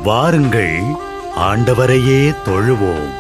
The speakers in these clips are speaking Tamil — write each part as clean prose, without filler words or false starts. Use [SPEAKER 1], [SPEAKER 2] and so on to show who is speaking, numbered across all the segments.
[SPEAKER 1] வாருங்கள், ஆண்டவரையே தொழுவோம்.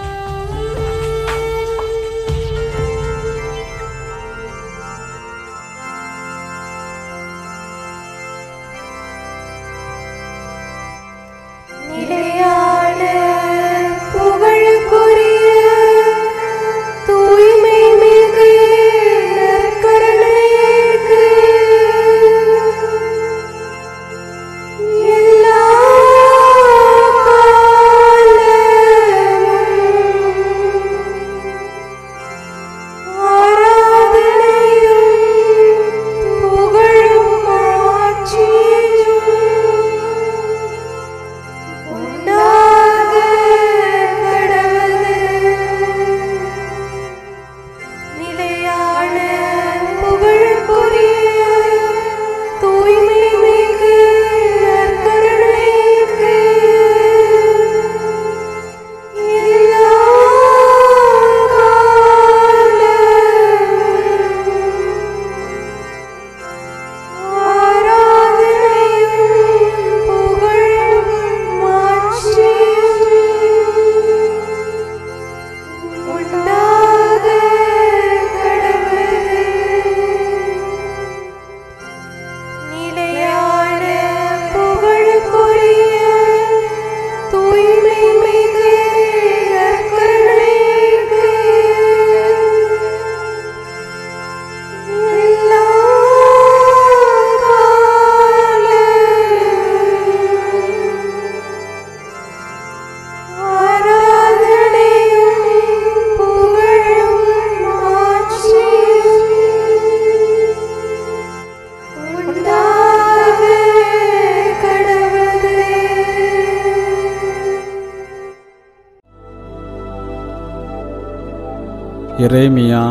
[SPEAKER 2] எரேமியா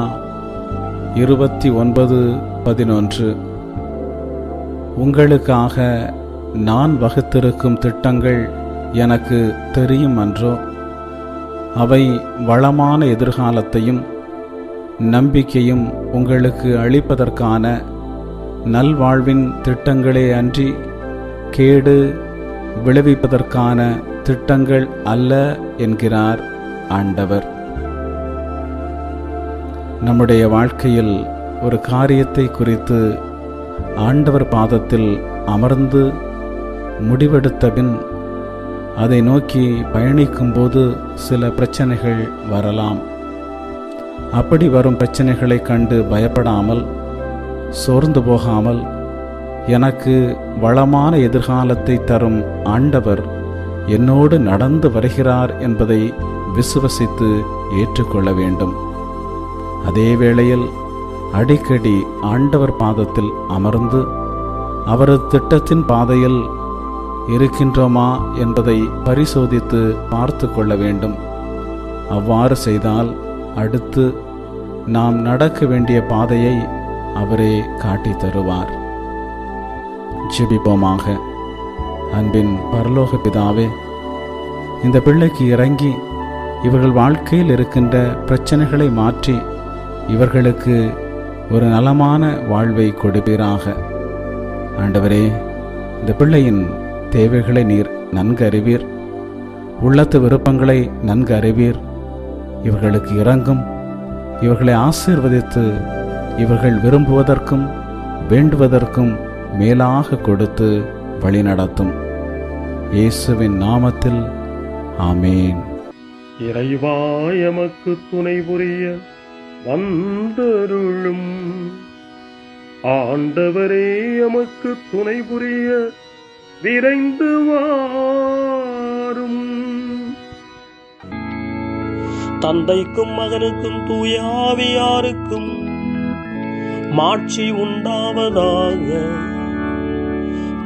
[SPEAKER 2] 29:11. உங்களுக்காக நான் வகுத்திருக்கும் திட்டங்கள் எனக்கு தெரியும் அன்றோ? அவை வளமான எதிர்காலத்தையும் நம்பிக்கையும் உங்களுக்கு அளிப்பதற்கான நல்வாழ்வின் திட்டங்களே அன்றி கேடு விளைவிப்பதற்கான திட்டங்கள் அல்ல என்கிறார் ஆண்டவர். நம்முடைய வாழ்க்கையில் ஒரு காரியத்தை குறித்து ஆண்டவர் பாதத்தில் அமர்ந்து முடிவெடுத்தபின் அதை நோக்கி பயணிக்கும்போது சில பிரச்சனைகள் வரலாம். அப்படி வரும் பிரச்சனைகளை கண்டு பயப்படாமல், சோர்ந்து போகாமல், எனக்கு வளமான எதிர்காலத்தை தரும் ஆண்டவர் என்னோடு நடந்து வருகிறார் என்பதை விசுவசித்து ஏற்றுக்கொள்ள வேண்டும். அதே வேளையில் அடிக்கடி ஆண்டவர் பாதத்தில் அமர்ந்து அவரது திட்டத்தின் பாதையில் இருக்கின்றோமா என்பதை பரிசோதித்து பார்த்து கொள்ள வேண்டும். அவ்வாறு செய்தால் அடுத்து நாம் நடக்க வேண்டிய பாதையை அவரே காட்டித் தருவார். ஜெபிப்போமாக. அன்பின் பரலோக பிதாவே, இந்த பிள்ளைக்கு இறங்கி இவர்கள் வாழ்க்கையில் இருக்கின்ற பிரச்சனைகளை மாற்றி இவர்களுக்கு ஒரு நலமான வாழ்வை கொடுப்பீராக. ஆண்டவரே, இந்த பிள்ளையின் தேவைகளை நீர் நன்கு அறிவீர், உள்ளத்து விருப்பங்களை நன்கு அறிவீர். இவர்களுக்கு இரங்கும், இவர்களை ஆசீர்வதித்து இவர்கள் விரும்புவதற்கும் வேண்டுவதற்கும் மேலாக கொடுத்து வழிநடத்தும். இயேசுவின் நாமத்தில் ஆமேன்.
[SPEAKER 3] இறைவா, எமக்கு துணை புரிய வந்தருளும். ஆண்டவரே, எமக்கு துணை புரிய விரைந்து வாரும்.
[SPEAKER 4] தந்தைக்கும் மகனுக்கும் தூய ஆவியாருக்கும் மாட்சி உண்டாவதாக.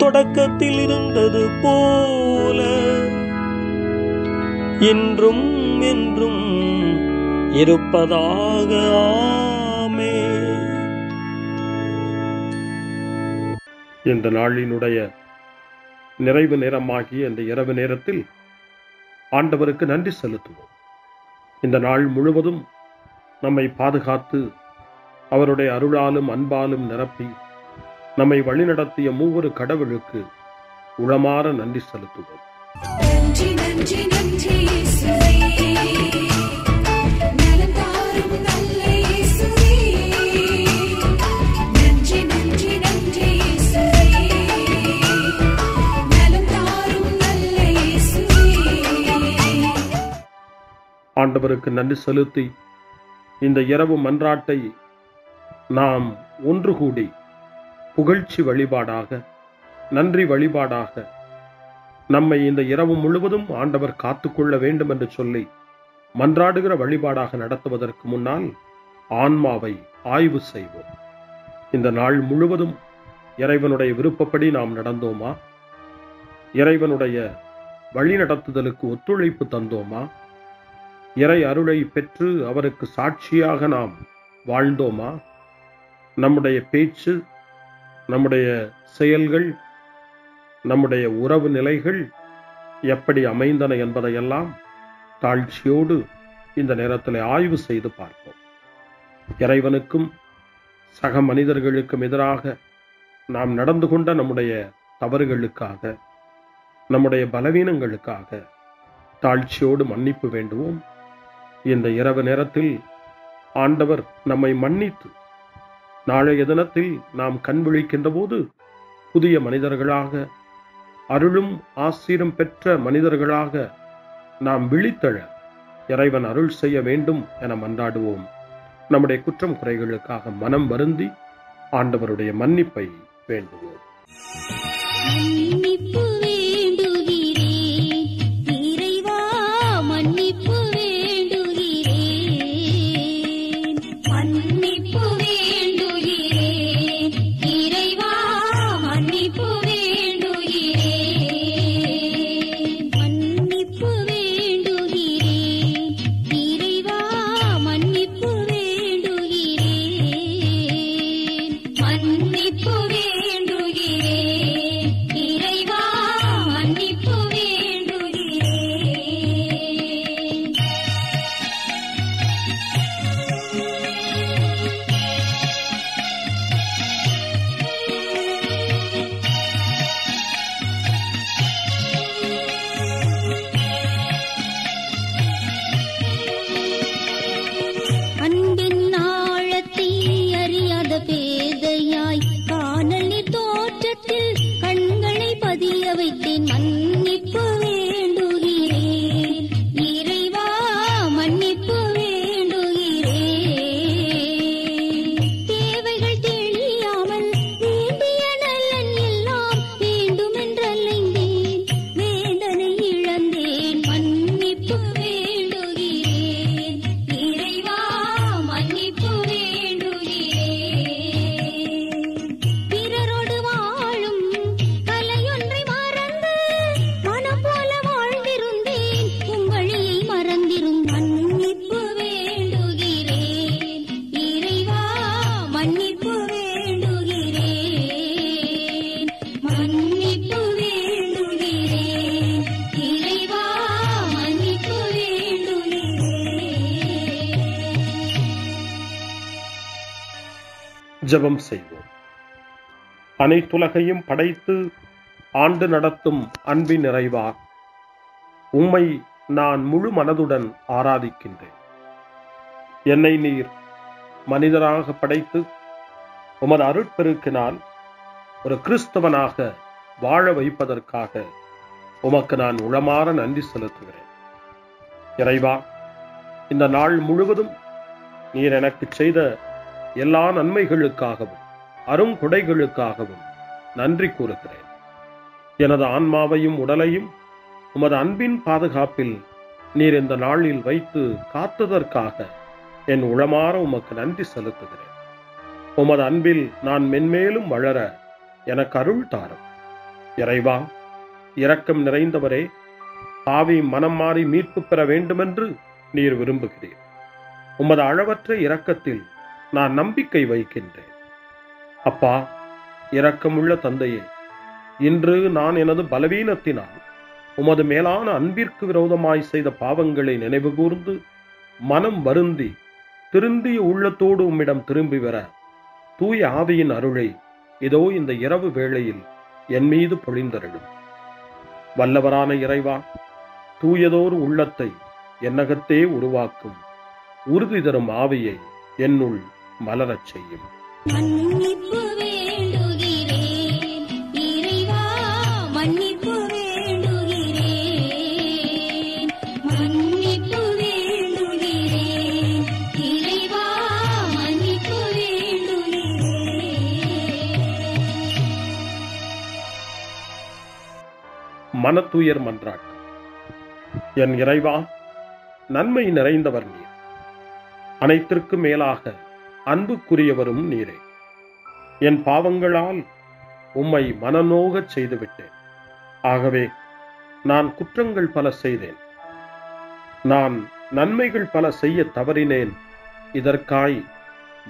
[SPEAKER 4] தொடக்கத்தில் இருந்தது போல என்றும் என்றும் இருப்பதாக. ஆமென்.
[SPEAKER 3] இந்த நாளினுடைய நிறைவு நேரமாகிய இந்த இரவு நேரத்தில் ஆண்டவருக்கு நன்றி செலுத்துவோம். இந்த நாள் முழுவதும் நம்மை பாதுகாத்து அவருடைய அருளாலும் அன்பாலும் நிரப்பி நம்மை வழிநடத்திய மூவொரு கடவுளுக்கு உளமாற நன்றி செலுத்துவோம்.
[SPEAKER 5] நன்றி நன்றி நன்றி இயேசுவே நலம் தாரும் நல்ல இயேசுவே நன்றி நன்றி நன்றி இயேசுவே நலம் தாரும் நல்ல இயேசுவே.
[SPEAKER 3] ஆண்டவருக்கு நன்றி செலுத்தி இந்த இரவு மன்றாட்டை நாம் ஒன்று கூடி புகழ்ச்சி வழிபாடாக, நன்றி வழிபாடாக நம்மை இந்த இரவு முழுவதும் ஆண்டவர் காத்துக்கொள்ள வேண்டும் என்று சொல்லி மன்றாடுகிற வழிபாடாக நடத்துவதற்கு முன்னால் ஆன்மாவை ஆய்வு செய்வோம். இந்த நாள் முழுவதும் இறைவனுடைய விருப்பப்படி நாம் நடந்தோமா? இறைவனுடைய வழிநடத்துதலுக்கு ஒத்துழைப்பு தந்தோமா? இறை அருளை பெற்று அவருக்கு சாட்சியாக நாம் வாழ்ந்தோமா? நம்முடைய பேச்சு, நம்முடைய செயல்கள், நம்முடைய உறவு நிலைகள் எப்படி அமைந்தன என்பதையெல்லாம் தாழ்ச்சியோடு இந்த நேரத்தில் ஆய்வு செய்து பார்ப்போம். இறைவனுக்கும் சக மனிதர்களுக்கும் எதிராக நாம் நடந்து கொண்ட நம்முடைய தவறுகளுக்காக, நம்முடைய பலவீனங்களுக்காக தாழ்ச்சியோடு மன்னிப்பு வேண்டுவோம். இந்த இரவு நேரத்தில் ஆண்டவர் நம்மை மன்னித்து நாளைய தினத்தில் நாம் கண் விழிக்கின்ற போது புதிய மனிதர்களாக, அருளும் ஆசீரும் பெற்ற மனிதர்களாக நாம் விழித்தெழ இறைவன் அருள் செய்ய வேண்டும் என மன்றாடுவோம். நம்முடைய குற்றம் குறைகளுக்காக மனம் வருந்தி ஆண்டவருடைய மன்னிப்பை வேண்டுவோம்.
[SPEAKER 5] மன்னிப்பு வேண்டுகிறேன் இறைவா மன்னிப்பு வேண்டுகிறேன் மன்னிப்பு வேண்டுகிறேன் இறைவா மன்னிப்பு வேண்டுகிறேன் மன்னிப்பு வேண்டுகிறேன் இறைவா மன்னிப்பு வேண்டுகிறேன் மன்னிப்பு வேண்டுகிறேன் இறைவா மன்னிப்பு வேண்டுகிறேன். அன்பின் ஆழத்தை அறியாத பேதையாய் காணலின் தோற்றத்தில் கண்களை பதிய வைத்தேன் மன்னிப்பு வேண்டுகிறேன் இறைவா மன்னிப்பு வேண்டுகிறேன் தேவைகள் தெரியாமல் வேண்டிய நலன் எல்லாம் வேண்டுமென்றலைந்தேன் வேதனை இழந்தேன் மன்னிப்பு வேண்டுகிறேன் இறைவா மன்னிப்பு வேண்டுகிறேன் பிறரோடு வாழும் கலையொன்றை மறந்து மனம் போல வாழ்ந்திருந்தேன் உம் வழியை மறந்திரும் மன்னிப்பு வேண்டுகிறேன் இறைவா மன்னிப்பு வேண்டுகிறேன் மன்னிப்பு வேண்டுகிறேன் இறைவா மன்னிப்பு வேண்டுகிறேன்.
[SPEAKER 3] ஜெபம் செய்வோம். அனைத்துலகையும் படைத்து ஆண்டு நடத்தும் அன்பின் நிறைவா, உம்மை நான் முழு மனதுடன் ஆராதிக்கின்றேன். என்னை நீர் மனிதராக படைத்து உமது அருட்பெருக்கினால் ஒரு கிறிஸ்தவனாக வாழ வைப்பதற்காக உமக்கு நான் உளமாற நன்றி செலுத்துகிறேன். இறைவா, இந்த நாள் முழுவதும் நீர் எனக்கு செய்த எல்லா நன்மைகளுக்காகவும் அருங்கொடைகளுக்காகவும் நன்றி கூறுகிறேன். எனது ஆன்மாவையும் உடலையும் உமது அன்பின் பாதுகாப்பில் நீர் இந்த நாளில் வைத்து காத்ததற்காக என் உளமாற உமக்கு நன்றி செலுத்துகிறேன். உமது அன்பில் நான் மென்மேலும் வளர எனக்கு அருள் தாரும். இறைவா, இரக்கம் நிறைந்தவரே, பாவி மனம் மாறி மீட்பு பெற வேண்டுமென்று நீர் விரும்புகிறீர். உமது அளவற்ற இரக்கத்தில் நான் நம்பிக்கை வைக்கின்றேன். அப்பா, இரக்கமுள்ள தந்தையே, இன்று நான் எனது பலவீனத்தினால் உமது மேலான அன்பிற்கு விரோதமாய் செய்த பாவங்களை நினைவு கூர்ந்து மனம் வருந்தி திருந்திய உள்ளத்தோடு உம்மிடம் திரும்பி வர தூய ஆவியின் அருளை இதோ இந்த இரவு வேளையில் என் மீது பொழிந்தருளும். வல்லவரான இறைவா, தூயதோர் உள்ளத்தை என்னகத்தே உருவாக்கும் உறுதி தரும் ஆவியை என்னுள் மலரச் செய்யும்.
[SPEAKER 5] மன்னிப்பு வேண்டுகிறேன் இறைவா, மன்னிப்பு வேண்டுகிறேன், மன்னிப்பு வேண்டுகிறேன் இறைவா, மன்னிப்பு வேண்டுகிறேன்.
[SPEAKER 3] மனத்துயர் மன்றாட்டு. என் இறைவா, நன்மை நிறைந்தவர் நீர், அனைத்திற்கும் மேலாக அன்புக்குரியவரும் நீரே. என் பாவங்களால் உம்மை மனநோகச் செய்துவிட்டேன். ஆகவே நான் குற்றங்கள் பல செய்தேன், நான் நன்மைகள் பல செய்ய தவறினேன். இதற்காய்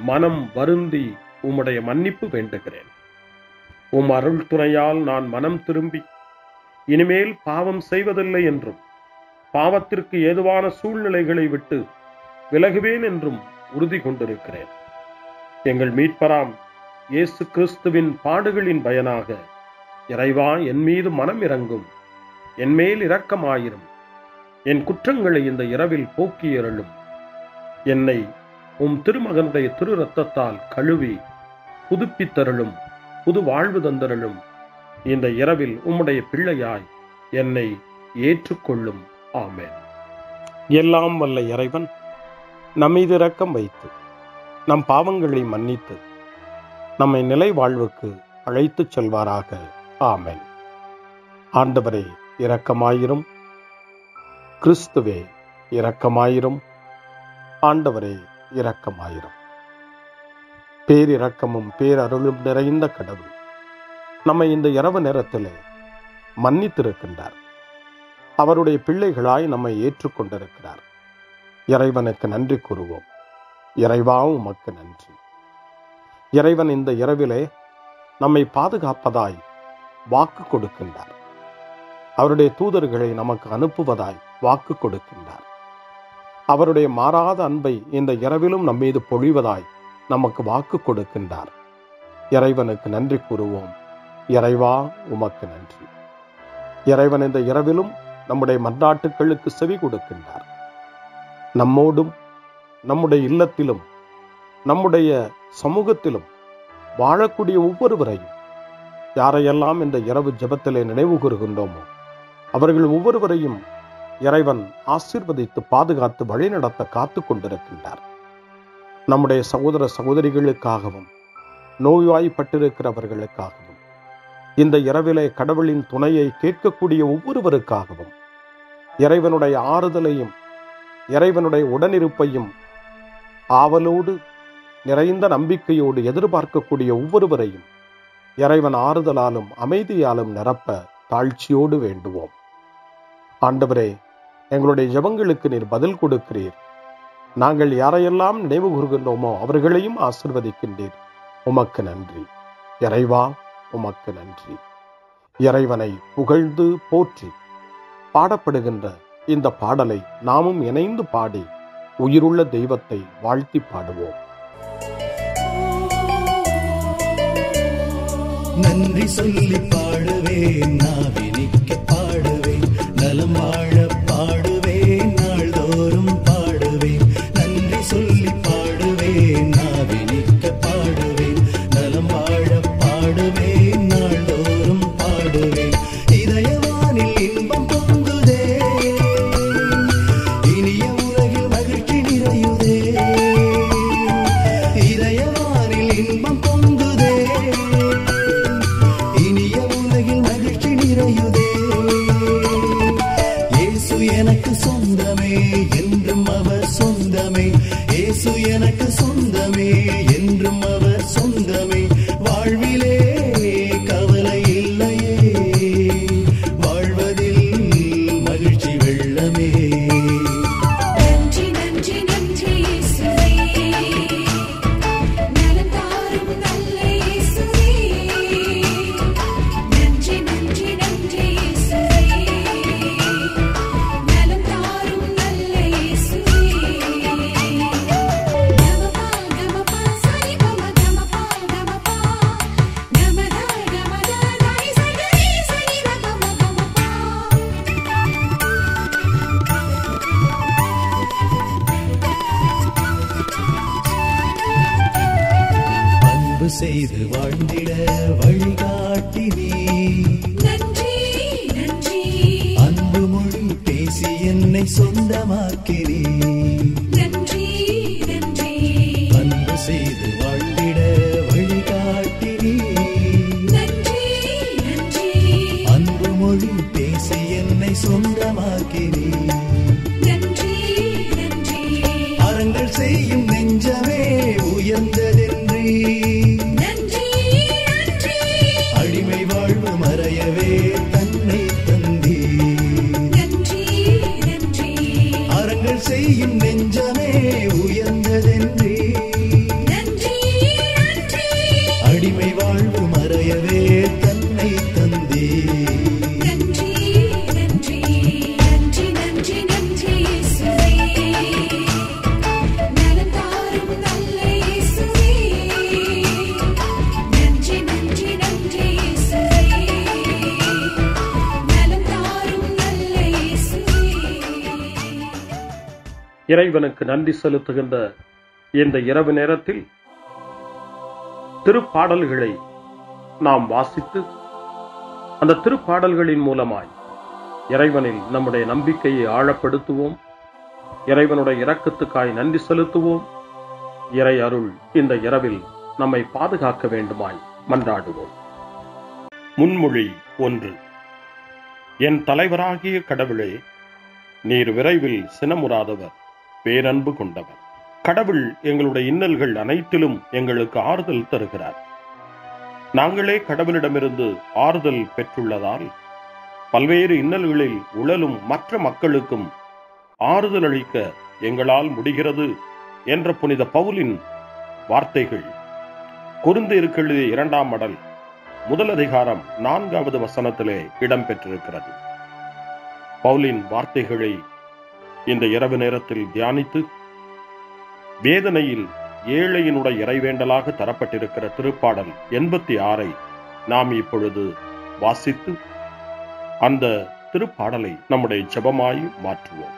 [SPEAKER 3] மனம் வருந்தி உம்முடைய மன்னிப்பு வேண்டுகிறேன். உம் அருள் துணையால் நான் மனம் திரும்பி இனிமேல் பாவம் செய்வதில்லை என்றும் பாவத்திற்கு ஏதுவான சூழ்நிலைகளை விட்டு விலகுவேன் என்றும் உறுதி கொண்டிருக்கிறேன். எங்கள் மீட்பராம் இயேசு கிறிஸ்துவின் பாடுகளின் பயனாக இறைவா, என் மீது மனம் இறங்கும், என் மேல் இரக்கமாயிரும், என் குற்றங்களை இந்த இரவில் போக்கியருளும். என்னை உம் திருமகனுடைய திரு இரத்தத்தால் கழுவி புதுப்பித்தருளும், புது வாழ்வு தந்தருளும். இந்த இரவில் உம்முடைய பிள்ளையாய் என்னை ஏற்றுக்கொள்ளும். ஆமென். எல்லாம் வல்ல இறைவன் நம்மீது இரக்கம் வைத்து நம் பாவங்களை மன்னித்து நம்மை நிலை வாழ்வுக்கு அழைத்துச் செல்வாராக. ஆமென். ஆண்டவரே இரக்கமாயிரும், கிறிஸ்துவே இரக்கமாயிரும், ஆண்டவரே இரக்கமாயிரும். பேரிரக்கமும் பேரருளும் நிறைந்த கடவுள் நம்மை இந்த இரவு நேரத்திலே மன்னித்திருக்கின்றார். அவருடைய பிள்ளைகளாய் நம்மை ஏற்றுக்கொண்டிருக்கிறார். இறைவனுக்கு நன்றி கூறுவோம். இறைவா, உமக்கு நன்றி. இறைவன் இந்த இரவிலே நம்மை பாதுகாப்பதாய் வாக்கு கொடுக்கின்றார். அவருடைய தூதர்களை நமக்கு அனுப்புவதாய் வாக்கு கொடுக்கின்றார். அவருடைய மாறாத அன்பை இந்த இரவிலும் நம்மீது பொழிவதாய் நமக்கு வாக்கு கொடுக்கின்றார். இறைவனுக்கு நன்றி கூறுவோம். இறைவா, உமக்கு நன்றி. இறைவன் இந்த இரவிலும் நம்முடைய மன்றாட்டுக்களுக்கு செவி கொடுக்கின்றார். நம்மோடும் நம்முடைய இல்லத்திலும் நம்முடைய சமூகத்திலும் வாழக்கூடிய ஒவ்வொருவரையும், யாரையெல்லாம் இந்த இரவு ஜெபத்திலே நினைவு கூறுகின்றோமோ அவர்கள் ஒவ்வொருவரையும் இறைவன் ஆசீர்வதித்து பாதுகாத்து வழிநடத்த காத்து கொண்டிருக்கின்றார். நம்முடைய சகோதர சகோதரிகளுக்காகவும் நோய்வாய்ப்பட்டிருக்கிறவர்களுக்காகவும் இந்த இரவிலே கடவுளின் துணையை கேட்கக்கூடிய ஒவ்வொருவருக்காகவும் இறைவனுடைய ஆறுதலையும் இறைவனுடைய உடனிருப்பையும் ஆவலோடு நிறைந்த நம்பிக்கையோடு எதிர்பார்க்கக்கூடிய ஒவ்வொருவரையும் இறைவன் ஆறுதலாலும் அமைதியாலும் நிரப்ப தாழ்ச்சியோடு வேண்டுவோம். ஆண்டவரே, எங்களுடைய ஜெபங்களுக்கு நீர் பதில் கொடுக்கிறீர். நாங்கள் யாரையெல்லாம் நினைவு கூறுகின்றோமோ அவர்களையும் ஆசீர்வதிக்கின்றீர். உமக்கு நன்றி. இறைவா, உமக்கு நன்றி. இறைவனை புகழ்ந்து போற்றி பாடப்படுகின்ற இந்த பாடலை நாமும் இணைந்து பாடி உயிருள்ள தெய்வத்தை வாழ்த்தி பாடுவோம்.
[SPEAKER 6] நன்றி சொல்லி பாடுவேன், நாவினிக்க பாடுவேன், நலம் வாழ பாடுவேன், நாள்தோறும் பாடுவேன். நன்றி சொல்லி பாடுவேன், நாவினிக்க பாடுவேன், நலம் வாழ பாடுவேன், நாள்தோறும் பாடுவேன். இதயவானில் இன்பம் பொங்குதே, இனிய உலகில் மகிழ்ச்சி நிறையுதே. இதயவானில் இன்பம் பொங்குதே, இனிய உலகில் மகிழ்ச்சி நிறையுதே. இயேசு எனக்கு சொந்தமே, என்றும் அவர் சொந்தமே. இயேசு எனக்கு சொந்தமே, என்றும் அவர் சொந்தமே. வாழ்விலே கவலை இல்லையே, வாழ்வதில் மகிழ்ச்சி வெள்ளமே.
[SPEAKER 5] நன்றி நன்றி நன்றி இயேசுவே, நலம் தாரும் நல்ல இயேசுவே. நன்றி நன்றி நன்றி இயேசுவே, நலம் தாரும் நல்ல இயேசுவே. நமபா நமபா சரி பமதா,
[SPEAKER 6] செய்து வாழ்ந்திட வழிகாட்டினே.
[SPEAKER 5] நன்றி நன்றி
[SPEAKER 6] அன்பு மொழி பேசி என்னை சொந்தமாக்கினே.
[SPEAKER 5] நன்றி நன்றி
[SPEAKER 6] அன்பு செய்து வாழ்ந்திட வழிகாட்டினே.
[SPEAKER 5] நன்றி நன்றி
[SPEAKER 6] அன்பு மொழி பேசி என்னை சொந்தமாக்கினே.
[SPEAKER 5] நன்றி நன்றி
[SPEAKER 6] அறங்கள் செய்யும் நெஞ்சமே உயர்ந்ததென்றே.
[SPEAKER 5] நன்றி நன்றி
[SPEAKER 6] அடிமை வாழ்வு மறையவே தன்னை தந்தே.
[SPEAKER 5] நன்றி நன்றி
[SPEAKER 6] அறங்கள் செய்யும் நெஞ்சமே உயர்ந்ததென்றே.
[SPEAKER 5] நன்றி நன்றி
[SPEAKER 6] அடிமை வாழ்வு மறையவே தன்னை தந்தே.
[SPEAKER 5] நன்றி நன்றி நன்றி நன்றி நன்றி இயேசுவே நலம் தாரும் நல்ல இயேசுவே நன்றி நன்றி நன்றி இயேசுவே நலம் தாரும் நல்ல இயேசுவே.
[SPEAKER 3] இறைவனுக்கு நன்றி செலுத்துகின்ற இந்த இரவு நேரத்தில் திருப்பாடல்களை நாம் வாசித்து அந்த திருப்பாடல்களின் மூலமாய் இறைவனில் நம்முடைய நம்பிக்கையை ஆழப்படுத்துவோம். இறைவனுடைய இரக்கத்துக்காய் நன்றி செலுத்துவோம். இறை அருள் இந்த இரவில் நம்மை பாதுகாக்க வேண்டுமாய் மன்றாடுவோம். முன்மொழி 1. என் தலைவராகிய கடவுளே, நீர் விரைவில் சினமுறாதவர், பேரன்பு கொண்டவர். கடவுள் எங்களுடைய இன்னல்கள் அனைத்திலும் எங்களுக்கு ஆறுதல் தருகிறார். நாங்களே கடவுளிடமிருந்து ஆறுதல் பெற்றுள்ளதால் பல்வேறு இன்னல்களில் உழலும் மற்ற மக்களுக்கும் ஆறுதல் அளிக்க எங்களால் முடிகிறது என்ற புனித பவுலின் வார்த்தைகள் கொரிந்தியருக்கு எழுதிய 2ஆம் மடல் 1 அதிகாரம் 4வது வசனத்திலே இடம்பெற்றிருக்கிறது. பவுலின் வார்த்தைகளை இந்த இரவு நேரத்தில் தியானித்து வேதனையில் ஏழையினுடைய இறைவேண்டலாக தரப்பட்டிருக்கிற திருப்பாடல் 86 நாம் இப்பொழுது வாசித்து அந்த திருப்பாடலை நம்முடைய ஜெபமாய் மாற்றுவோம்.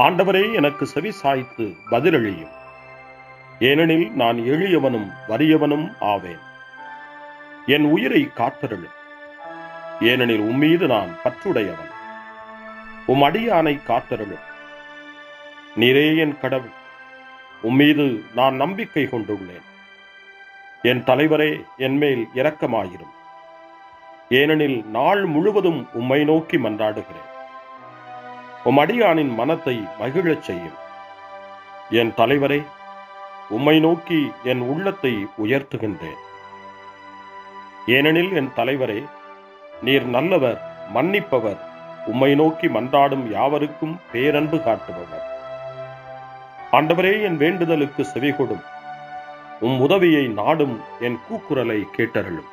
[SPEAKER 3] ஆண்டவரே, எனக்கு செவி சாய்த்து பதிலளியும், ஏனெனில் நான் எளியவனும் வறியவனும் ஆவேன். என் உயிரை காத்தருளும், ஏனெனில் உம்மீது நான் பற்றுடையவன். உம் அடியானை காத்தருளும். நீரே என் கடவுள், உம்மீது நான் நம்பிக்கை கொண்டுள்ளேன். என் தலைவரே, என் மேல் இரக்கமாயிரும், ஏனெனில் நாள் முழுவதும் உம்மை நோக்கி மன்றாடுகிறேன். உம் அடியானின் மனத்தை மகிழச் செய்யும். என் தலைவரே, உம்மை நோக்கி என் உள்ளத்தை உயர்த்துகின்றேன். ஏனெனில் என் தலைவரே, நீர் நல்லவர், மன்னிப்பவர், உம்மை நோக்கி மன்றாடும் யாவருக்கும் பேரன்பு காட்டுபவர். ஆண்டவரே, என் வேண்டுதலுக்கு செவிகொடும். உம் உதவியை நாடும் என் கூக்குரலை கேட்டருளும்.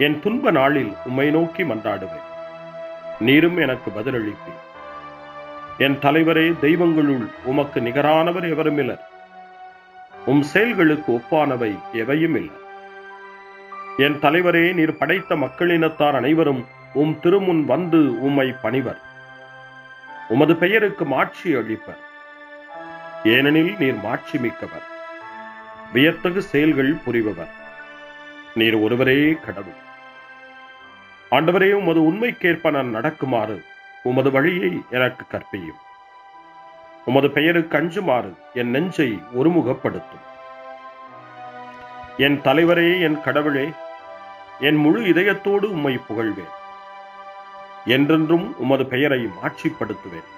[SPEAKER 3] என் துன்ப நாளில் உம்மை நோக்கி மன்றாடுவேன், நீரும் எனக்கு பதிலளிப்பீர். என் தலைவரே, தெய்வங்களுள் உமக்கு நிகரானவர் எவருமில்லர். உம் செயல்களுக்கு ஒப்பானவை எவையும் இல்லை. என் தலைவரே, நீர் படைத்த மக்களினத்தார் அனைவரும் உம் திருமுன் வந்து உம்மை பணிவர். உமது பெயருக்கு மாட்சி அளிப்பர், ஏனெனில் நீர் மாட்சி மிக்கவர், வியத்தகு செயல்கள் புரிபவர். நீர் ஒருவரே கடவுள். ஆண்டவரே, உமது உண்மைக்கேற்ப நான் நடக்குமாறு உமது வழியை எனக்கு கற்பியும். உமது பெயருக்கு அஞ்சுமாறு என் நெஞ்சை ஒருமுகப்படுத்தும். என் தலைவரே, என் கடவுளே, என் முழு இதயத்தோடு உம்மை புகழ்வேன். என்றென்றும் உமது பெயரை மாட்சிப்படுத்துவேன்.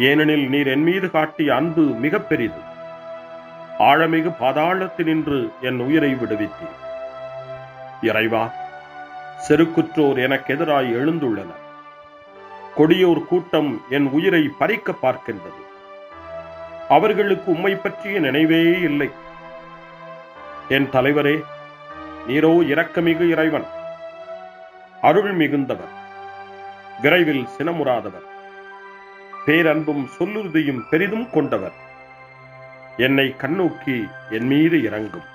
[SPEAKER 3] ஏனெனில் நீர் என் மீது காட்டிய அன்பு மிக பெரிது. ஆழமிகு பாதாளத்தினின்று என் உயிரை விடுவித்தீர். இறைவா, செருக்குற்றோர் எனக்கு எதிராய் எழுந்துள்ளனர். கொடியோர் கூட்டம் என் உயிரை பறிக்க பார்க்கின்றது. அவர்களுக்கு உம்மை பற்றிய நினைவே இல்லை. என் தலைவரே, நீரோ இரக்கமிகு இறைவன், அருள் மிகுந்தவர், விரைவில் சினமுறாதவர், பேரன்பும் சொல்லுறுதியும் பெரிதும் கொண்டவர். என்னை கண்ணோக்கி என் மீது இறங்கும்.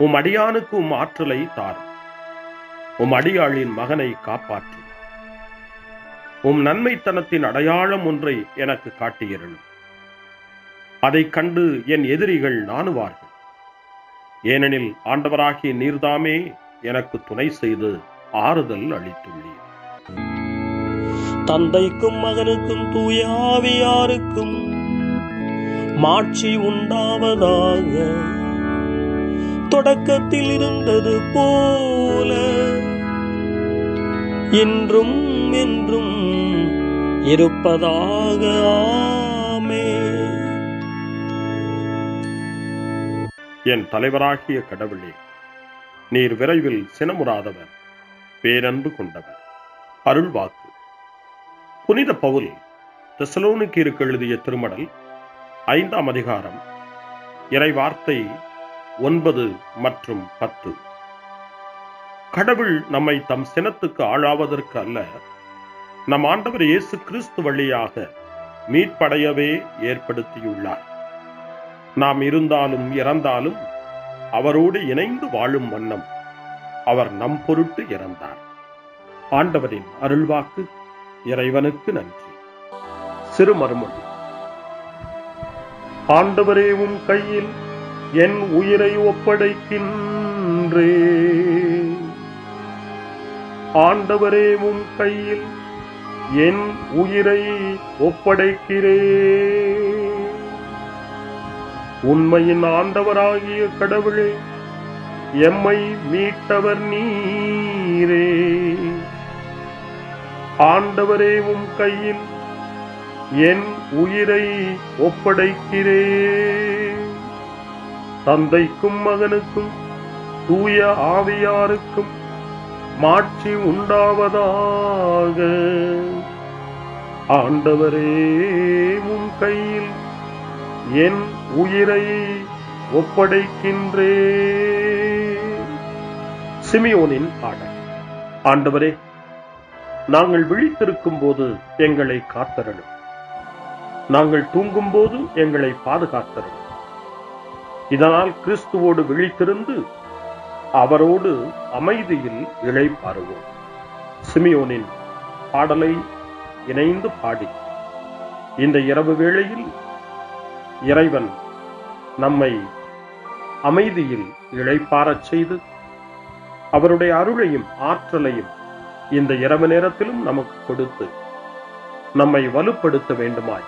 [SPEAKER 3] உம் அடியானுக்கு உம் ஆற்றலை தாரும். உம் அடியாளின் மகனை காப்பாற்றும். உம் நன்மைத்தனத்தின் அடையாளம் ஒன்றை எனக்கு காட்டியருளும். அதைக் கண்டு என் எதிரிகள் நாணுவார்கள். ஏனெனில் ஆண்டவராகிய நீர்தாமே எனக்கு துணை செய்து ஆறுதல் அளித்துள்ளீர்.
[SPEAKER 4] தந்தைக்கும் மகனுக்கும் தூய ஆவியாருக்கும் மாட்சி உண்டாவதாக. தொடக்கத்தில் இருந்தது போல இன்றும் என்றும் இருப்பதாக. ஆமென்.
[SPEAKER 3] என் தலைவராகிய கடவுளே, நீர் விரைவில் சினமுறாதவர், பேரன்பு கொண்டவர். அருள்வாக்கு. புனித பவுல் தெசலோனிக்கேயருக்கு எழுதிய திருமடல் 5ஆம் அதிகாரம் இறைவார்த்தை 9 மற்றும் 10. கடவுள் நம்மை தம் சினத்துக்கு ஆளாவதற்கு அல்ல, நம் ஆண்டவர் இயேசு கிறிஸ்து வழியாக மீட்படையவே ஏற்படுத்தியுள்ளார். நாம் இருந்தாலும் இறந்தாலும் அவரோடு இணைந்து வாழும் வண்ணம் அவர் நம் பொருட்டு இறந்தார். ஆண்டவரின் அருள்வாக்கு. இறைவனுக்கு நன்றி. சிறு மறுமொழி. ஆண்டவரே, உம் கையில் என் உயிரை ஒப்படைக்கின்றேன். ஆண்டவரே, உம் கையில் என் உயிரை ஒப்படைக்கிறேன். உண்மையின் ஆண்டவராகிய கடவுளே, எம்மை மீட்டவர் நீரே. ஆண்டவரே, உம் கையில் என் உயிரை ஒப்படைக்கிறேன். தந்தைக்கும் மகனுக்கும் தூய ஆவியாருக்கும் மாட்சி உண்டாவதாக. ஆண்டவரே, உம் கையில் என் உயிரை ஒப்படைக்கின்றேன். சிமியோனின் பாடல். ஆண்டவரே, நாங்கள் விழித்திருக்கும் போது எங்களை காத்தருளும். நாங்கள் தூங்கும் போது எங்களை பாதுகாத்தருளும். இதனால் கிறிஸ்துவோடு விழித்திருந்து அவரோடு அமைதியில் இளைப்பாறுவோம். சிமியோனின் பாடலை இணைந்து பாடி இந்த இரவு வேளையில் இறைவன் நம்மை அமைதியில் இளைப்பாறச் செய்து அவருடைய அருளையும் ஆற்றலையும் இந்த இரவு நேரத்திலும் நமக்கு கொடுத்து நம்மை வலுப்படுத்த வேண்டுமாய்,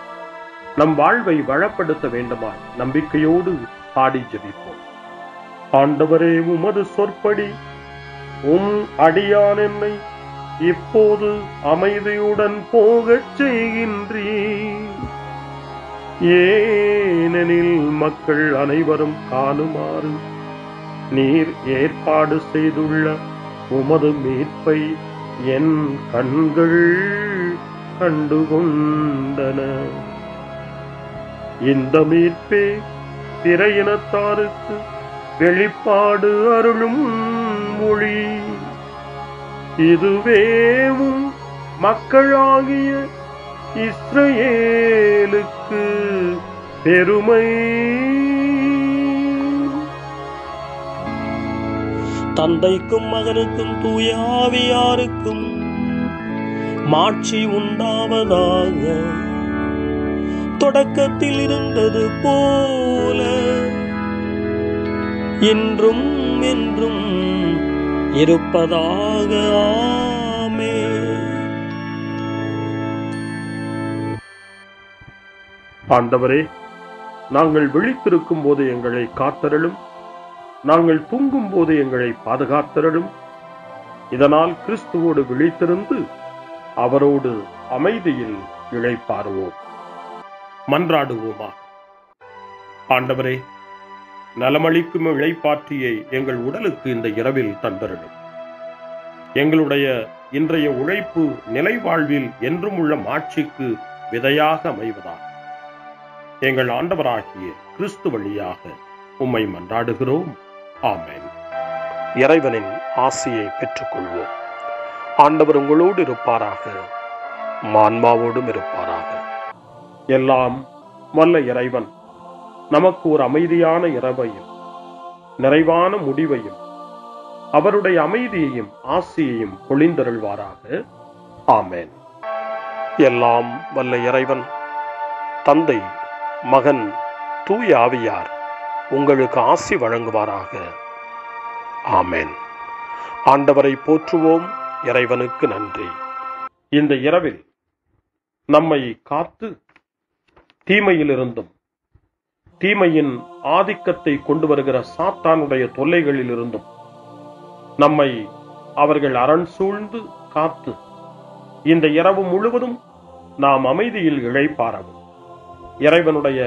[SPEAKER 3] நம் வாழ்வை வளப்படுத்த வேண்டுமாய் நம்பிக்கையோடு பாடி ஜெபிப்போம். ஆண்டவரே, உமது சொற்படி உம் அடியான் என்னை இப்போது அமைதியுடன் போகச் செய்கின்றீர். ஏனெனில் மக்கள் அனைவரும் காணுமாறு நீர் ஏற்பாடு செய்துள்ள உமது மீட்பை என் கண்கள் கண்டுகொண்டன. இந்த மீட்பே பிற இனத்தாருக்கு வெளிப்பாடு அருளும் மொழி. இதுவேவும் மக்களாகிய இஸ்ரவேலுக்கு பெருமை.
[SPEAKER 4] தந்தைக்கும் மகனுக்கும் தூய ஆவியாருக்கும் மாட்சி உண்டாவதாக. தொடக்கத்தில் இருந்தது போல இன்றும் என்றும் இருப்பதாக. ஆமென்.
[SPEAKER 3] ஆண்டவரே, நாங்கள் விழித்திருக்கும் போது எங்களை காத்தருளும். நாங்கள் தூங்கும் போது எங்களை பாதுகாத்தருளும். இதனால் கிறிஸ்துவோடு விழித்திருந்து அவரோடு அமைதியில் இளைப்பாறுவோம். மன்றாடுவோமா. ஆண்டவரே, நலமளிக்கும் இளைப்பாற்றியை எங்கள் உடலுக்கு இந்த இரவில் தந்தருளும். எங்களுடைய இன்றைய உழைப்பு நிலை வாழ்வில் என்றும் உள்ள மாட்சிக்கு விதையாக அமைவதாக எங்கள் ஆண்டவராகிய கிறிஸ்து வழியாக உம்மை மன்றாடுகிறோம். ஆமென். இறைவனின் ஆசியை பெற்றுக்கொள்வோம். ஆண்டவர் உங்களோடு இருப்பாராக, ஆன்மாவோடும் இருப்பாராக. எல்லாம் வல்ல இறைவன் நமக்கு ஒரு அமைதியான இரவையும் நிறைவான முடிவையும் அவருடைய அமைதியையும் ஆசியையும் பொழிந்தருள்வாராக. ஆமென். எல்லாம் வல்ல இறைவன் தந்தை, மகன், தூய ஆவியார் உங்களுக்கு ஆசி வழங்குவாராக. ஆமென். ஆண்டவரை போற்றுவோம். இறைவனுக்கு நன்றி. இந்த இரவில் நம்மை காத்து தீமையிலிருந்தும் தீமையின் ஆதிக்கத்தை கொண்டு வருகிற சாத்தானுடைய தொல்லைகளிலிருந்தும் நம்மை அவர்கள் அரண் சூழ்ந்து காத்து இந்த இரவு முழுவதும் நாம் அமைதியில் இளைப்பாறவும், இறைவனுடைய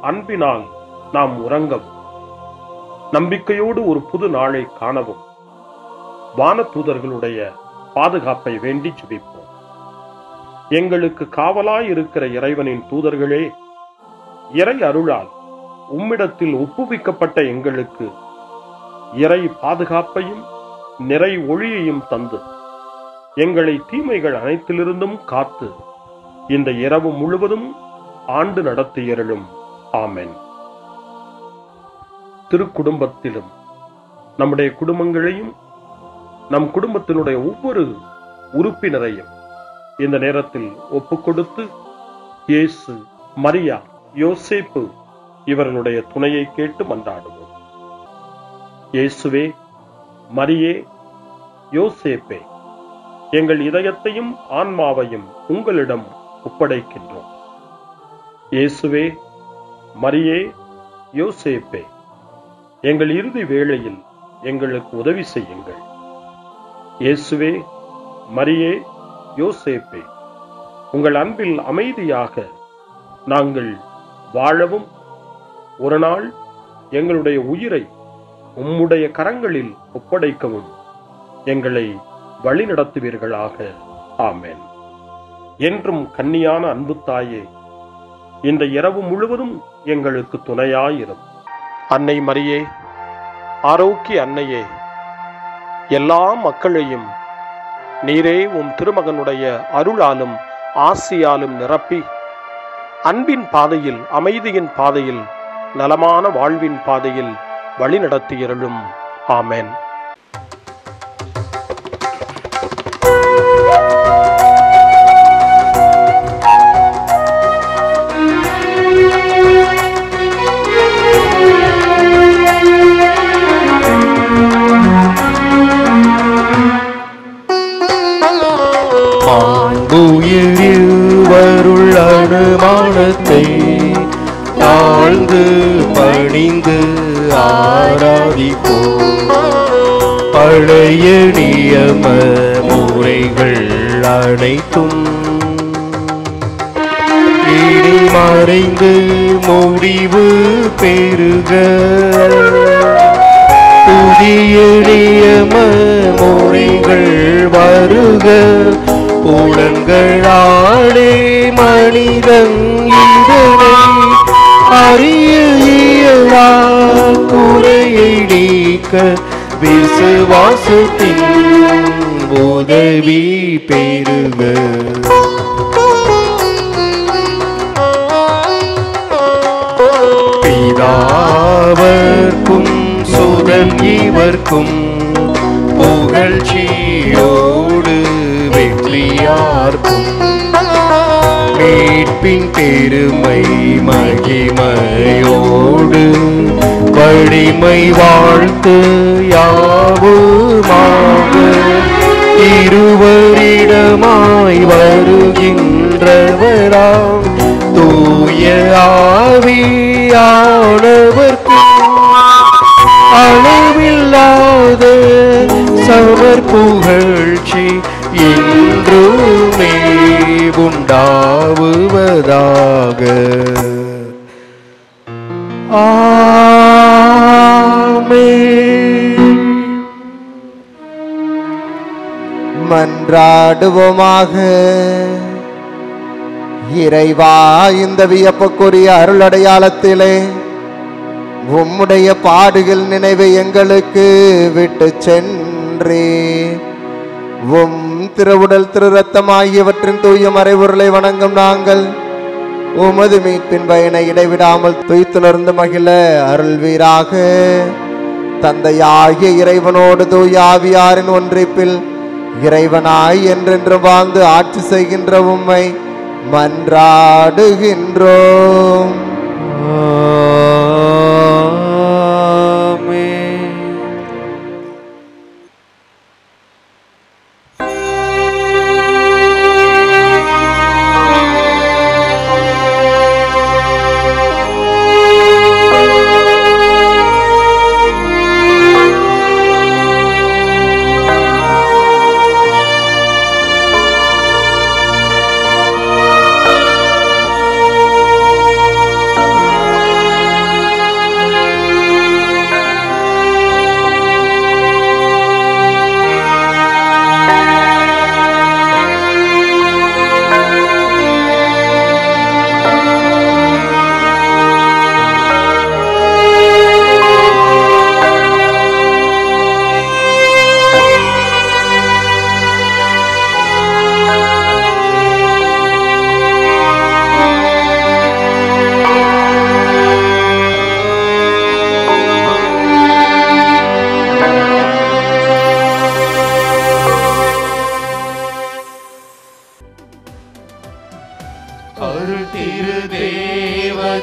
[SPEAKER 3] அன்பினால் நாம் உறங்கவும், நம்பிக்கையோடு ஒரு புது நாளை காணவும் வானதூதர்களுடைய பாதுகாப்பை வேண்டி ஜெபிப்போம். எங்களுக்கு காவலாய் இருக்கிற இறைவனின் தூதர்களே, இறை அருளால் உம்மிடத்தில் ஒப்புவிக்கப்பட்ட எங்களுக்கு இறை பாதுகாப்பையும் நிறை ஒளியையும் தந்து எங்களை தீமைகள் அனைத்திலிருந்தும் காத்து இந்த இரவு முழுவதும் ஆண்டு நடத்தியருளும். ஆமென். திருக்குடும்பத்திலும் நம்முடைய குடும்பங்களையும் நம் குடும்பத்தினுடைய ஒவ்வொரு உறுப்பினரையும் இந்த நேரத்தில் ஒப்புக்கொடுத்து இயேசு, மரியா, யோசேப்பு இவர்களுடைய துணையை கேட்டு மன்றாடுவோம். இயேசுவே, மரியே, யோசேப்பே, எங்கள் இதயத்தையும் ஆன்மாவையும் உங்களிடம் ஒப்படைக்கின்றோம். இயேசுவே, மரியே, யோசேப்பே, எங்கள் இறுதி வேளையில் எங்களுக்கு உதவி செய்யுங்கள். இயேசுவே, மரியே, யோசேப்பே, உங்கள் அன்பில் அமைதியாக நாங்கள் வாழவும் ஒரு நாள் எங்களுடைய உயிரை உம்முடைய கரங்களில் ஒப்படைக்கவும் எங்களை வழிநடத்துவீர்களாக. ஆமென். என்றும் கன்னியான அன்பு தாயே, இந்த இரவு முழுவதும் எங்களுக்கு துணையாயிரும். அன்னை மரியே, ஆரோக்கிய அன்னையே, எல்லா மக்களையும் நீரே உம் திருமகனுடைய அருளாலும் ஆசியாலும் நிரப்பி அன்பின் பாதையில், அமைதியின் பாதையில், நலமான வாழ்வின் பாதையில் வழிநடத்தியருளும். ஆமென்.
[SPEAKER 4] மாண்புயிருவருள் அனுமானத்தை தாழ்ந்து பணிந்து ஆராதிப்போம். பழைய நியம முறைகள் அனைத்தும் இனி மறைந்து முடிவு பெறுக. புதிய நியம முறைகள் வருக. புலன்களாலே மனிதன் இதனை அறிய இயலா. குறையை நீக்க விசுவாசத்தின் உதவி பெறுக. பிதாவர்க்கும் சுதன் இவர்க்கும் புகழ்ச்சியோடு வெற்றியார்க்கும் மீட்பின் பெருமை மகிமையோடு வலிமை வாழ்த்து யாவுமாக இருவரிடமாய் வருகின்றவராம் தூய ஆவியானவர்க்கும் அளவில்லாத சமர் புகழ்ச்சி என்றுமே உண்டாவுவதாக. ஆமென்.
[SPEAKER 7] மன்றாடுவோமாக. இறைவா, இந்த வியப்புக்குரிய அருளடையாளத்திலே உம்முடைய பாடுகள் நினைவை எங்களுக்கு விட்டு சென்றே உம் திருவுடல் திரு ரத்தம் ஆகியவற்றின் தூய மறைபொருளை வணங்கும் நாங்கள் உமது மீட்பின் பயனை இடைவிடாமல் துய்த்துணர்ந்து மகிழ அருள்வீராக. தந்தையாகிய இறைவனோடு தூய ஆவியாரின் ஒன்றிப்பில் இறைவனாய் என்றென்று வாழ்ந்து ஆட்சி செய்கின்ற உம்மை மன்றாடுகின்றோம்.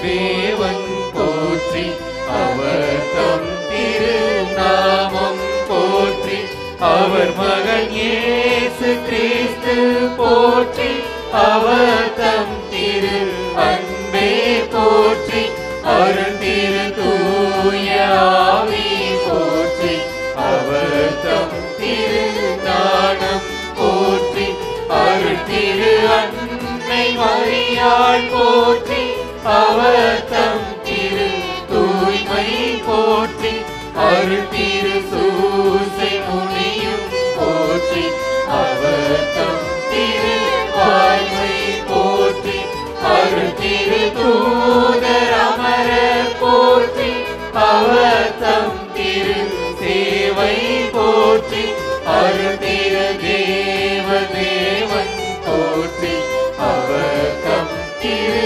[SPEAKER 8] தேவன் போற்றி அவர் தம் திருநாமம் போற்றி அவர் மகன் இயேசு கிறிஸ்து போற்றி அவர் தம் திரு அன்பே போற்றி அருள் திரு தூய ஆவி போற்றி அவர் தம் திரு ஞானம் போற்றி அருள் திரு அன்னை மரியாள் போற்றி அவர் தம் திரு தூய்மை போற்றி அருள் திரு சூசை முனியும் போற்றி அவர் தம் திரு வாய்மை போற்றி அருள் திரு தூதர் அமரர் போற்றி அவர் தம் திரு சேவை போற்றி அருள் திரு தேவ தேவன் போற்றி அவர் தம் திரு